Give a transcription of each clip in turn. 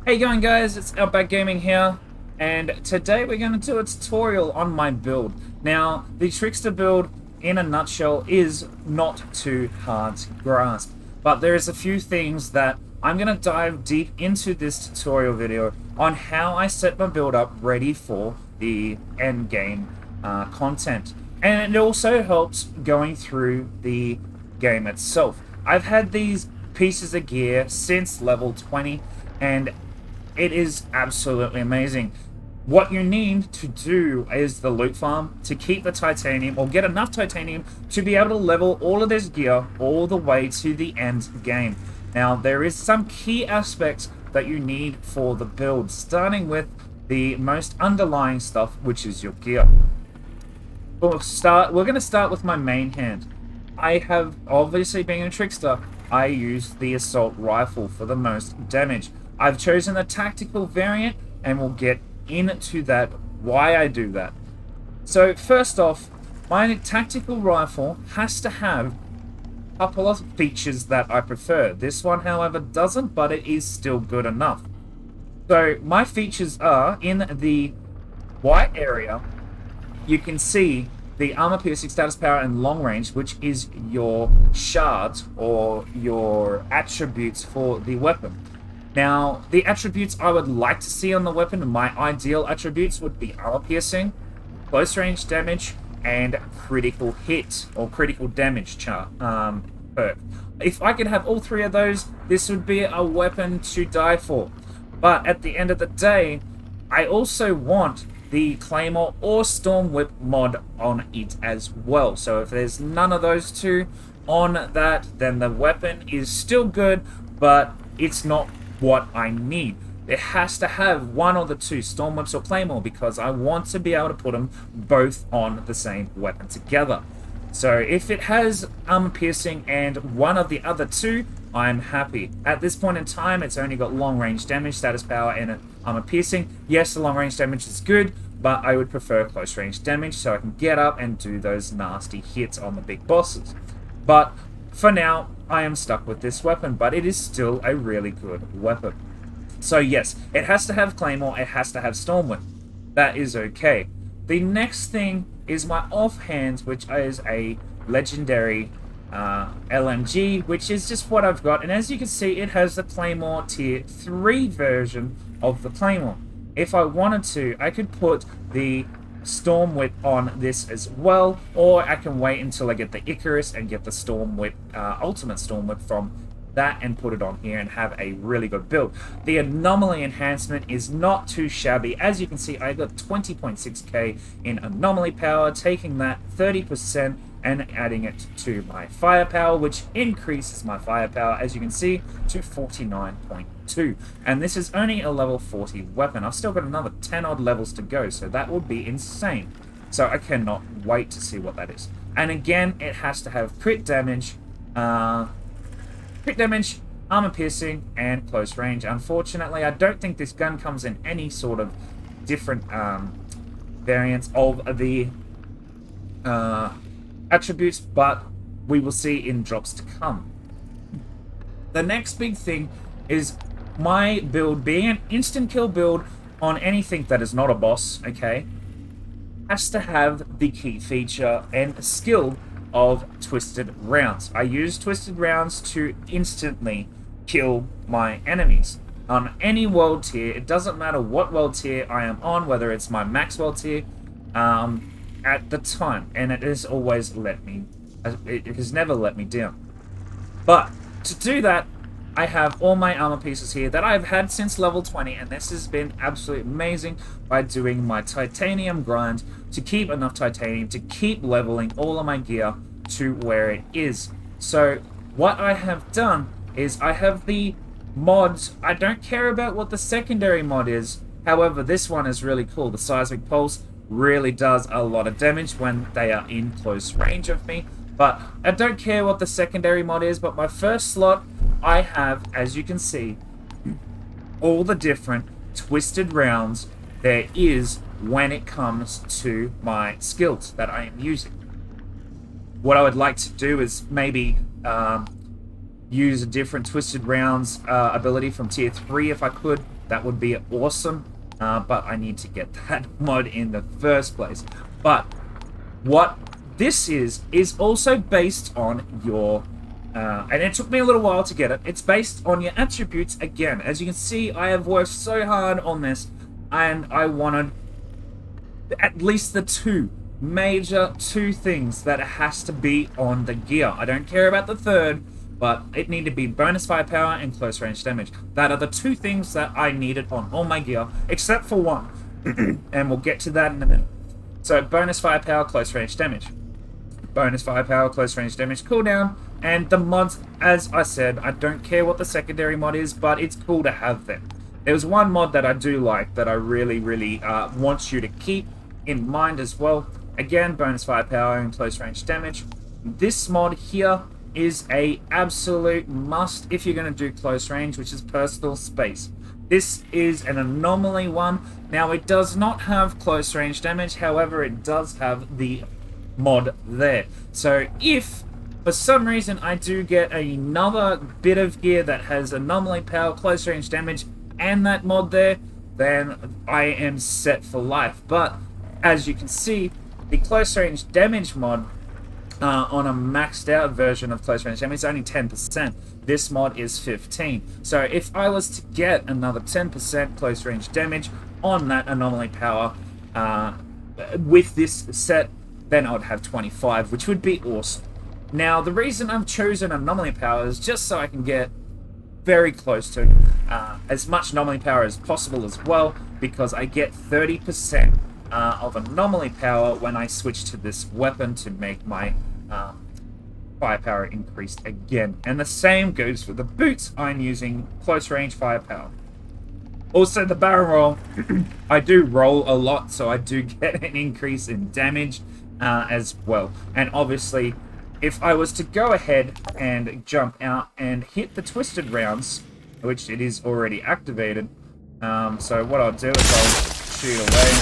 Hey going guys, it's Outback Gaming here, and today we're going to do a tutorial on my build. Now, the Trickster build, in a nutshell, is not too hard to grasp, but there is a few things that I'm going to dive deep into this tutorial video on how I set my build up ready for the end game content. And it also helps going through the game itself. I've had these pieces of gear since level 20, and it is absolutely amazing. What you need to do is the loot farm to keep the titanium, or get enough titanium to be able to level all of this gear all the way to the end game. Now, there is some key aspects that you need for the build, starting with the most underlying stuff, which is your gear. We're going to start with my main hand. I have, obviously being a trickster, I use the assault rifle for the most damage. I've chosen the tactical variant, and we'll get into that, why I do that. So first off, my tactical rifle has to have a couple of features that I prefer. This one, however, doesn't, but it is still good enough. So my features are, in the white area, you can see the armor piercing, status power, and long range, which is your shards or your attributes for the weapon. Now, the attributes I would like to see on the weapon, my ideal attributes, would be armor piercing, close range damage, and critical hit or critical damage perk. If I could have all three of those, this would be a weapon to die for. But at the end of the day, I also want the Claymore or Storm Whip mod on it as well. So if there's none of those two on that, then the weapon is still good, but it's not what I need. It has to have one or the two, Storm Whips or Claymore, because I want to be able to put them both on the same weapon together. So if it has armor piercing and one of the other two, I'm happy. At this point in time, it's only got long range damage, status power, and armor piercing. Yes, the long range damage is good, but I would prefer close range damage so I can get up and do those nasty hits on the big bosses. But for now, I am stuck with this weapon, but it is still a really good weapon. So yes, it has to have Claymore, it has to have Storm Whip. That is okay. The next thing is my offhand, which is a legendary LMG, which is just what I've got. And as you can see, it has the Claymore Tier 3 version of the Claymore. If I wanted to, I could put the Storm Whip on this as well, or I can wait until I get the Icarus and get the Storm Whip, Ultimate Storm Whip from that and put it on here and have a really good build. The anomaly enhancement is not too shabby. As you can see, I got 20.6k in anomaly power, taking that 30% and adding it to my firepower, which increases my firepower, as you can see, to 49.2. And this is only a level 40 weapon. I've still got another 10 odd levels to go, so that would be insane. So I cannot wait to see what that is. And again, it has to have crit damage, armor piercing, and close range. Unfortunately, I don't think this gun comes in any sort of different variants of the attributes, but we will see in drops to come. The next big thing is my build being an instant kill build on anything that is not a boss, okay, has to have the key feature and skill of twisted rounds. I use twisted rounds to instantly kill my enemies. On any world tier, it doesn't matter what world tier I am on, whether it's my max world tier, at the time, and it has always it has never let me down. But to do that, I have all my armor pieces here that I've had since level 20, and this has been absolutely amazing by doing my titanium grind to keep enough titanium to keep leveling all of my gear to where it is. So what I have done is I have the mods. I don't care about what the secondary mod is. However, this one is really cool. The Seismic Pulse really does a lot of damage when they are in close range of me. But I don't care what the secondary mod is, but my first slot, I have, as you can see, all the different twisted rounds there is when it comes to my skills that I am using. What I would like to do is maybe use a different twisted rounds ability from tier 3 if I could, that would be awesome. But I need to get that mod in the first place. But what this is also based on your, and it took me a little while to get it, it's based on your attributes again. As you can see, I have worked so hard on this, and I wanted at least the two things that has to be on the gear. I don't care about the third, but it needed to be bonus firepower and close range damage. That are the two things that I needed on all my gear, except for one. And we'll get to that in a minute. So bonus firepower, close range damage. Bonus firepower, close range damage, cooldown, and the mods, as I said, I don't care what the secondary mod is, but it's cool to have them. There's one mod that I do like that I really want you to keep in mind as well. Again, bonus firepower and close range damage. This mod here is a absolute must if you're going to do close range, which is personal space. This is an anomaly one. Now, it does not have close range damage, however, it does have the mod there. So if for some reason I do get another bit of gear that has anomaly power, close range damage, and that mod there, then I am set for life. But as you can see, the close range damage mod on a maxed out version of close range damage is only 10%. This mod is 15. So if I was to get another 10% close range damage on that anomaly power with this set, then I would have 25, which would be awesome. Now, the reason I've chosen anomaly power is just so I can get very close to as much anomaly power as possible as well, because I get 30% of anomaly power when I switch to this weapon to make my firepower increased again. And the same goes for the boots. I'm using close range firepower. Also, the barrel roll, I do roll a lot, so I do get an increase in damage as well. And obviously, if I was to go ahead and jump out and hit the twisted rounds, which it is already activated, so what I'll do is I'll shoot away,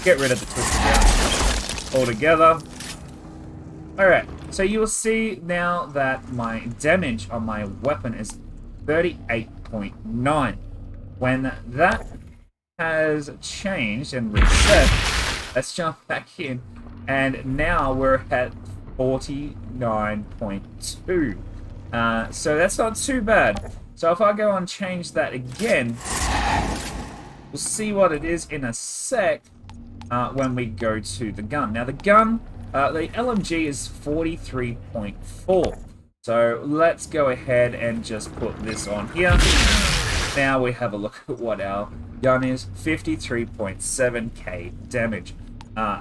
get rid of the twisted rounds altogether. Alright, so you will see now that my damage on my weapon is 38.9. When that has changed and reset, let's jump back in, and now we're at 49.2. So that's not too bad. So if I go and change that again, we'll see what it is in a sec when we go to the gun. Now the gun, the LMG is 43.4. So let's go ahead and just put this on here. Now we have a look at what our gun is. 53.7k damage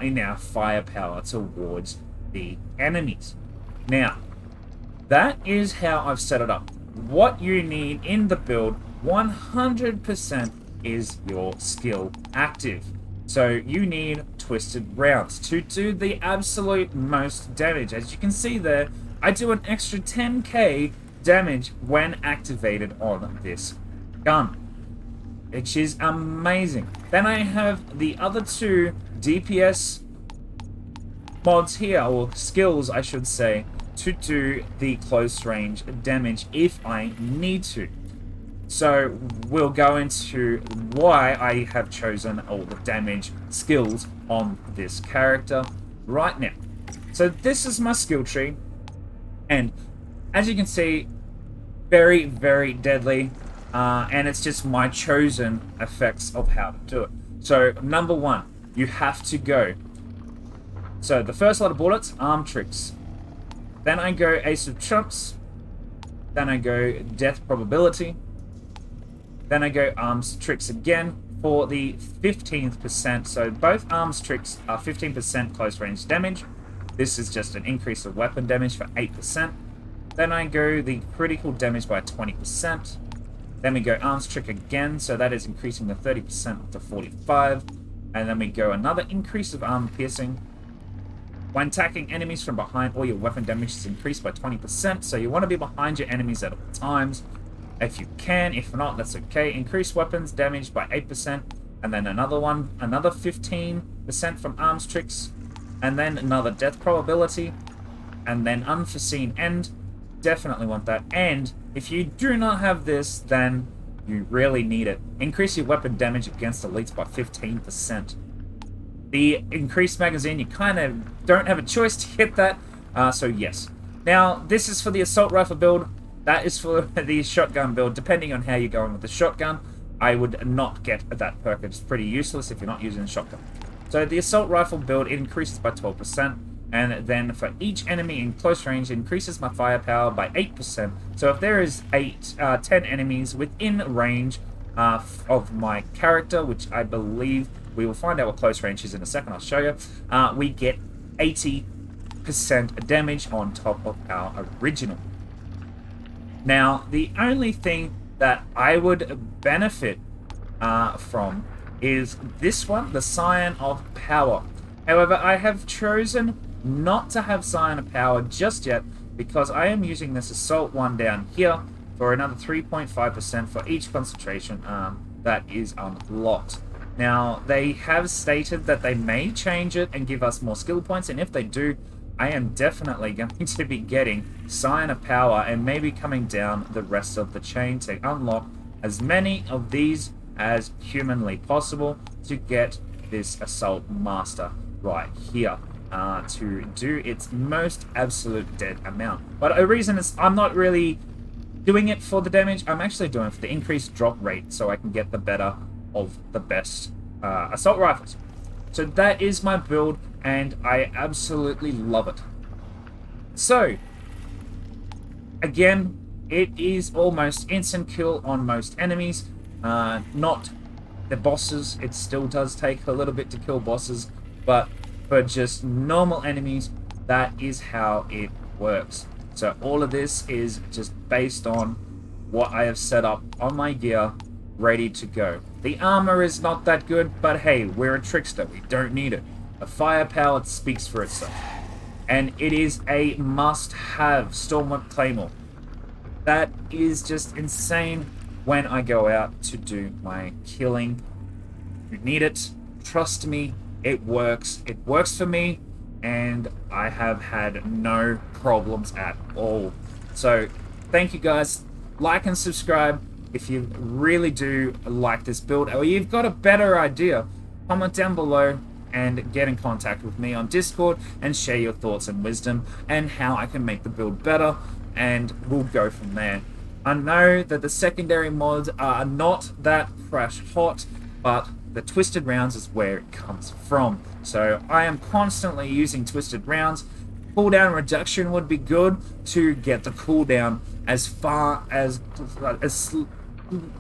in our firepower towards the enemies. Now, that is how I've set it up. What you need in the build 100% is your skill active. So you need twisted rounds to do the absolute most damage. As you can see there, I do an extra 10k damage when activated on this gun, which is amazing. Then I have the other two DPS mods here, or skills I should say, to do the close range damage if I need to. So we'll go into why I have chosen all the damage skills on this character right now. So this is my skill tree, and as you can see, very, very deadly. And it's just my chosen effects of how to do it. So, number one, you have to go. So, the first lot of bullets, arm tricks. Then I go ace of trumps. Then I go death probability. Then I go arms tricks again for the 15%. So, both arms tricks are 15% close range damage. This is just an increase of weapon damage for 8%. Then I go the critical damage by 20%. Then we go arms trick again, so that is increasing the 30% to 45. And then we go another increase of arm piercing. When attacking enemies from behind, all your weapon damage is increased by 20%, so you want to be behind your enemies at all times. If you can, if not, that's okay. Increase weapons damage by 8%, and then another one, another 15% from arms tricks, and then another death probability, and then unforeseen end. Definitely want that. And if you do not have this, then You really need it. Increase your weapon damage against elites by 15%. The increased magazine, you kind of don't have a choice to hit that, so yes. Now, this is for the assault rifle build. That is for the shotgun build. Depending on how you're going with the shotgun, I would not get that perk. It's pretty useless if you're not using a shotgun. So the assault rifle build, it increases by 12%, and then for each enemy in close range, it increases my firepower by 8%. So if there is 10 enemies within range of my character, which I believe we will find out what close range is in a second, I'll show you, we get 80% damage on top of our original. Now, the only thing that I would benefit from is this one, the Scion of Power. However, I have chosen not to have Scion of Power just yet because I am using this Assault one down here for another 3.5% for each concentration that is unlocked. Now, they have stated that they may change it and give us more skill points, and if they do, I am definitely going to be getting Scion of Power and maybe coming down the rest of the chain to unlock as many of these as humanly possible to get this Assault Master right here to do its most absolute dead amount. But the reason is I'm not really doing it for the damage, I'm actually doing it for the increased drop rate so I can get the better of the best assault rifles. So that is my build, and I absolutely love it. So, again, it is almost instant kill on most enemies, not the bosses. It still does take a little bit to kill bosses, but for just normal enemies, that is how it works. So all of this is just based on what I have set up on my gear, ready to go. The armor is not that good, but hey, we're a trickster. We don't need it. The firepower speaks for itself. And it is a must-have Stormwhip Claymore. That is just insane when I go out to do my killing. You need it. Trust me, it works. It works for me, and I have had no problems at all. So, thank you guys. Like and subscribe if you really do like this build, or you've got a better idea. Comment down below and get in contact with me on Discord and share your thoughts and wisdom and how I can make the build better, and we'll go from there. I know that the secondary mods are not that crash hot, but the twisted rounds is where it comes from. So I am constantly using twisted rounds. Cooldown reduction would be good to get the cooldown as far as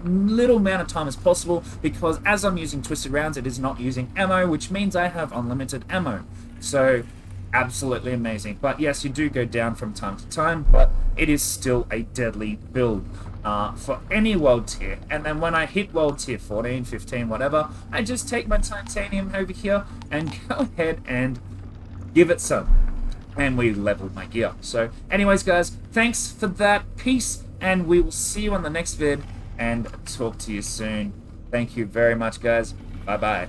little amount of time as possible, because as I'm using twisted rounds, it is not using ammo, which means I have unlimited ammo. So absolutely amazing. But yes, you do go down from time to time, but it is still a deadly build for any world tier. And then when I hit world tier 14, 15, whatever, I just take my titanium over here and go ahead and give it some, and we leveled my gear. So anyways guys, thanks for that. Peace, and we will see you on the next vid and talk to you soon. Thank you very much guys. Bye bye.